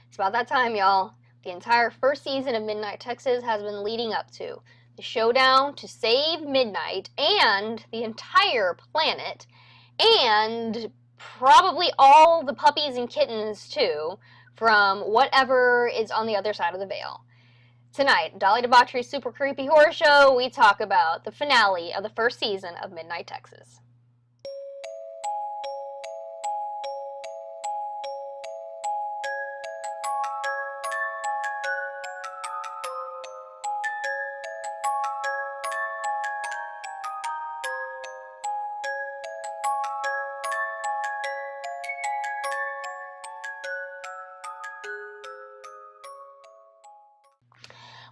It's about that time, y'all. The entire first season of Midnight Texas has been leading up to the showdown to save Midnight and the entire planet, and probably all the puppies and kittens, too, from whatever is on the other side of the veil. Tonight, Dolly Debauchery's Super Creepy Horror Show, we talk about the finale of the first season of Midnight Texas.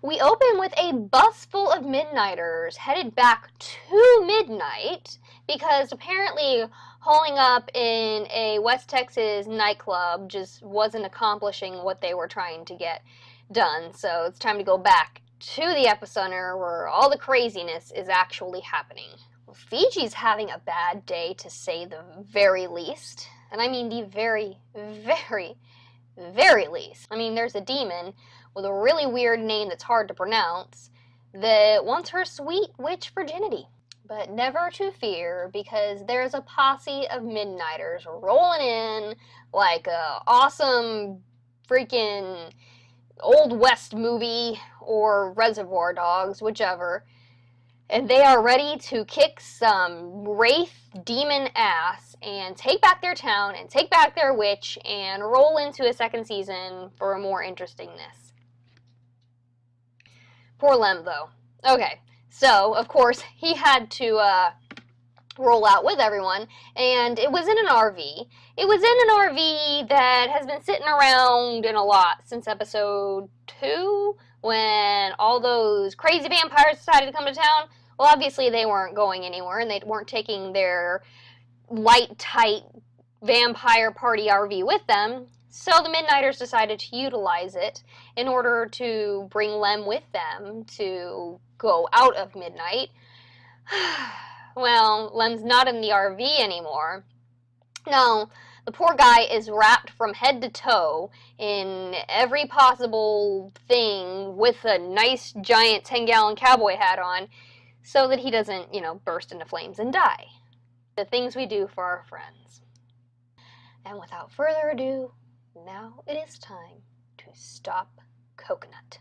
We open with a bus full of Midnighters headed back to Midnight because apparently holing up in a West Texas nightclub just wasn't accomplishing what they were trying to get done. So it's time to go back to the epicenter where all the craziness is actually happening. Well, Fiji's having a bad day, to say the very least. And I mean the very, very, very least. I mean, there's a demon with a really weird name that's hard to pronounce that wants her sweet witch virginity. But never to fear, because there's a posse of Midnighters rolling in like a awesome freaking Old West movie or Reservoir Dogs, whichever. And they are ready to kick some wraith demon ass and take back their town and take back their witch and roll into a second season for more interestingness. Poor Lem, though. Okay, so, of course, he had to roll out with everyone, and it was in an RV. It was in an RV that has been sitting around in a lot since episode 2, when all those crazy vampires decided to come to town. Well, obviously they weren't going anywhere, and they weren't taking their light, tight vampire party RV with them. So the Midnighters decided to utilize it in order to bring Lem with them to go out of Midnight. Well, Lem's not in the RV anymore. No, the poor guy is wrapped from head to toe in every possible thing with a nice giant 10-gallon cowboy hat on so that he doesn't, burst into flames and die. The things we do for our friends. And without further ado, now it is time to stop Coconut.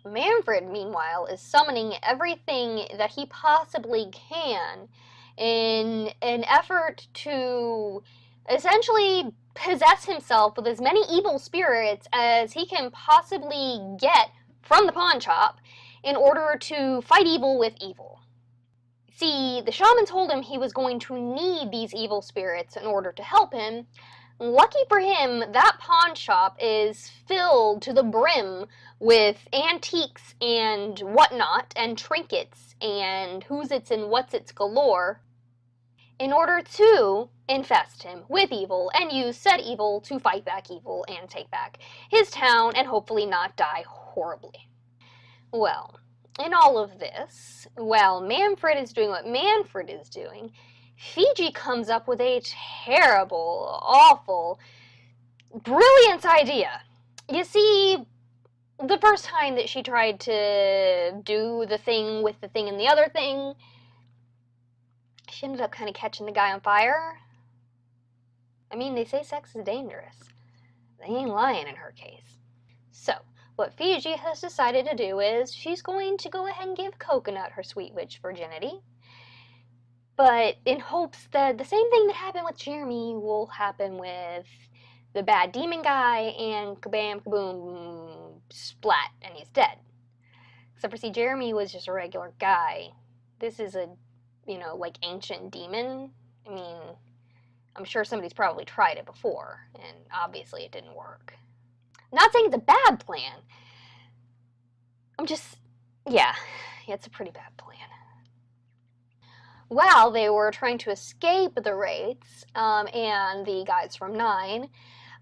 Manfred, meanwhile, is summoning everything that he possibly can in an effort to essentially possess himself with as many evil spirits as he can possibly get from the pawn shop in order to fight evil with evil. See, the shaman told him he was going to need these evil spirits in order to help him. Lucky for him, that pawn shop is filled to the brim with antiques and whatnot, and trinkets, and who's-its and what's-its galore, in order to infest him with evil, and use said evil to fight back evil and take back his town, and hopefully not die horribly. Well, in all of this, while Manfred is doing what Manfred is doing, Fiji comes up with a terrible, awful, brilliant idea. You see, the first time that she tried to do the thing with the thing and the other thing, she ended up kind of catching the guy on fire. I mean, they say sex is dangerous. They ain't lying in her case. So, what Fiji has decided to do is she's going to go ahead and give Coconut her sweet witch virginity, but in hopes that the same thing that happened with Jeremy will happen with the bad demon guy, and kabam, kaboom, splat, and he's dead. Except for, see, Jeremy was just a regular guy. This is a, ancient demon. I mean, I'm sure somebody's probably tried it before, and obviously it didn't work. I'm not saying it's a bad plan. Yeah, it's a pretty bad plan. While they were trying to escape the wraiths and the guys from 9,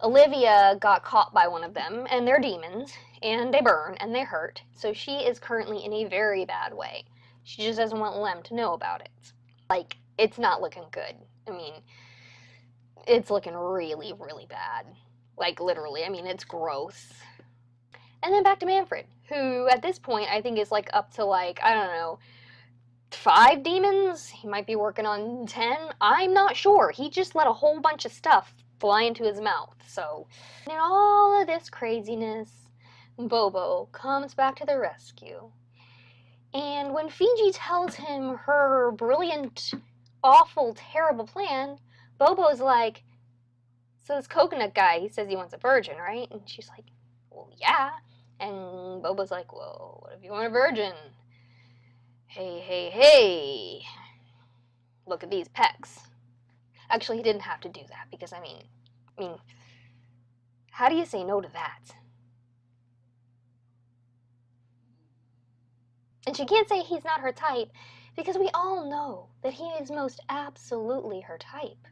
Olivia got caught by one of them, and they're demons, and they burn, and they hurt, so she is currently in a very bad way. She just doesn't want Lem to know about it. It's not looking good. I mean, it's looking really, really bad. Like, literally. I mean, it's gross. And then back to Manfred, who at this point I think is like up to like, I don't know, 5 demons? He might be working on 10? I'm not sure. He just let a whole bunch of stuff fly into his mouth. So, in all of this craziness, Bobo comes back to the rescue. And when Fiji tells him her brilliant, awful, terrible plan, Bobo's like, so this coconut guy, he says he wants a virgin, right? And she's like, well, yeah. And Bobo's like, well, what if you want a virgin? Hey, hey, hey. Look at these pecs. Actually, he didn't have to do that because, I mean, how do you say no to that? And she can't say he's not her type because we all know that he is most absolutely her type.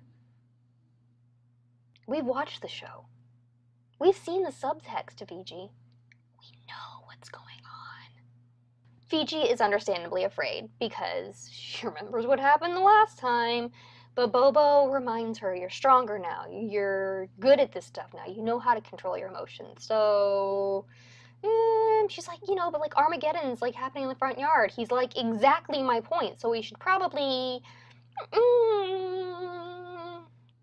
We've watched the show. We've seen the subtext to Fiji. We know what's going on. Fiji is understandably afraid because she remembers what happened the last time. But Bobo reminds her, you're stronger now. You're good at this stuff now. You know how to control your emotions. So, she's like, but like Armageddon's like happening in the front yard. He's like, exactly my point. So we should probably,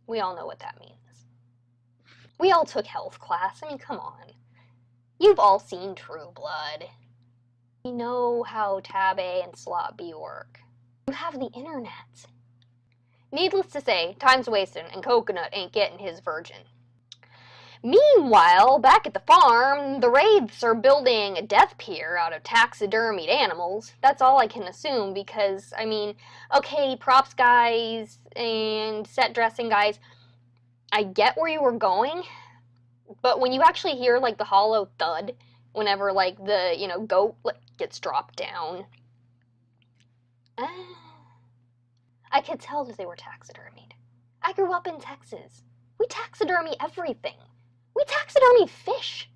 we all know what that means. We all took health class. I mean, come on. You've all seen True Blood. You know how Tab A and Slot B work. You have the internet. Needless to say, time's wasting and Coconut ain't getting his virgin. Meanwhile, back at the farm, the Wraiths are building a death pier out of taxidermied animals. That's all I can assume because, I mean, okay, props guys and set dressing guys, I get where you were going, but when you actually hear, like, the hollow thud whenever, like, the, goat gets dropped down, I could tell that they were taxidermied. I grew up in Texas. We taxidermy everything. We taxidermy fish.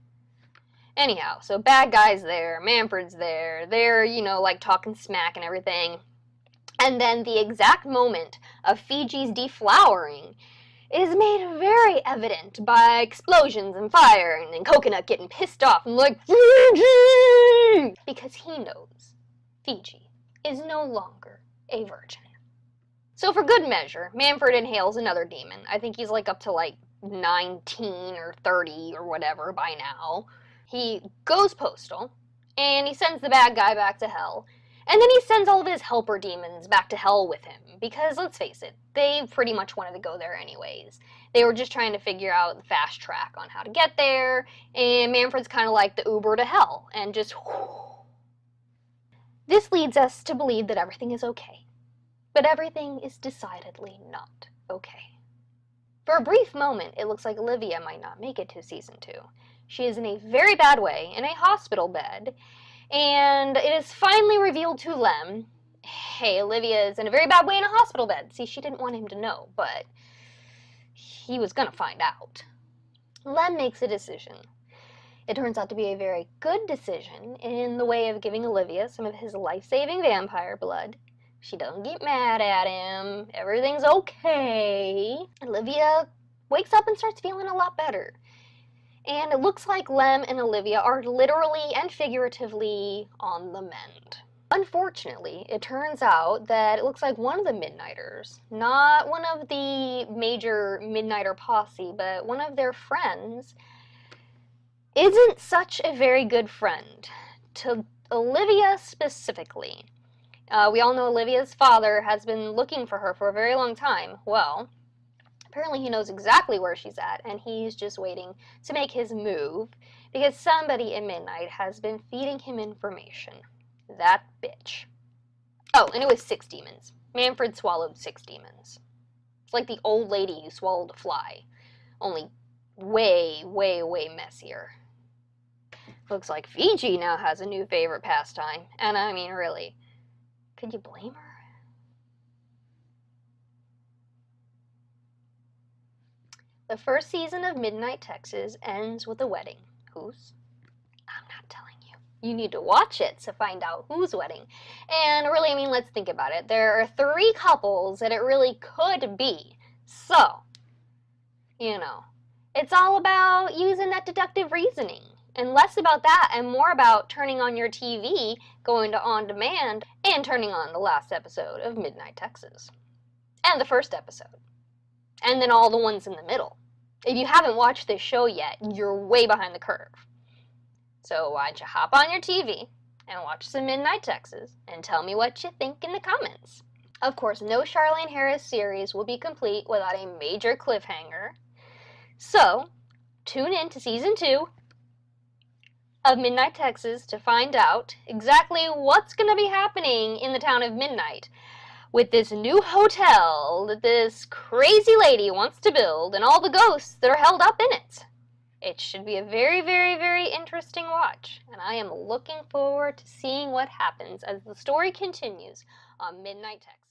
Anyhow, so bad guy's there, Manfred's there, they're, like, talking smack and everything. And then the exact moment of Fiji's deflowering is made very evident by explosions and fire and Coconut getting pissed off and like, Fiji! Because he knows Fiji is no longer a virgin. So for good measure, Manfred inhales another demon. I think he's like up to like 19 or 30 or whatever by now. He goes postal, and he sends the bad guy back to hell. And then he sends all of his helper demons back to hell with him, because let's face it, they pretty much wanted to go there anyways. They were just trying to figure out the fast track on how to get there, and Manfred's kind of like the Uber to hell, and just whoo. This leads us to believe that everything is okay. But everything is decidedly not okay. For a brief moment, it looks like Olivia might not make it to Season 2. She is in a very bad way, in a hospital bed, and it is finally revealed to Lem, hey, Olivia is in a very bad way in a hospital bed. See, she didn't want him to know, but he was going to find out. Lem makes a decision. It turns out to be a very good decision in the way of giving Olivia some of his life-saving vampire blood. She doesn't get mad at him. Everything's okay. Olivia wakes up and starts feeling a lot better. And it looks like Lem and Olivia are literally and figuratively on the mend. Unfortunately, it turns out that it looks like one of the Midnighters, not one of the major Midnighter posse, but one of their friends, isn't such a very good friend. To Olivia specifically. We all know Olivia's father has been looking for her for a very long time. Well, apparently he knows exactly where she's at, and he's just waiting to make his move, because somebody in Midnight has been feeding him information. That bitch. Oh, and it was 6 demons. Manfred swallowed 6 demons. It's like the old lady who swallowed a fly, only way, way, way messier. Looks like Fiji now has a new favorite pastime, and I mean, really, could you blame her? The first season of Midnight Texas ends with a wedding. Whose? I'm not telling you. You need to watch it to find out whose wedding. And really, I mean, let's think about it. There are 3 couples that it really could be. So, It's all about using that deductive reasoning, and less about that and more about turning on your TV, going to On Demand, and turning on the last episode of Midnight Texas. And the first episode. And then all the ones in the middle. If you haven't watched this show yet, you're way behind the curve. So why don't you hop on your TV and watch some Midnight Texas and tell me what you think in the comments. Of course, no Charlaine Harris series will be complete without a major cliffhanger. So, tune in to Season 2 of Midnight Texas to find out exactly what's going to be happening in the town of Midnight with this new hotel that this crazy lady wants to build and all the ghosts that are held up in it. It should be a very, very, very interesting watch, and I am looking forward to seeing what happens as the story continues on Midnight Texas.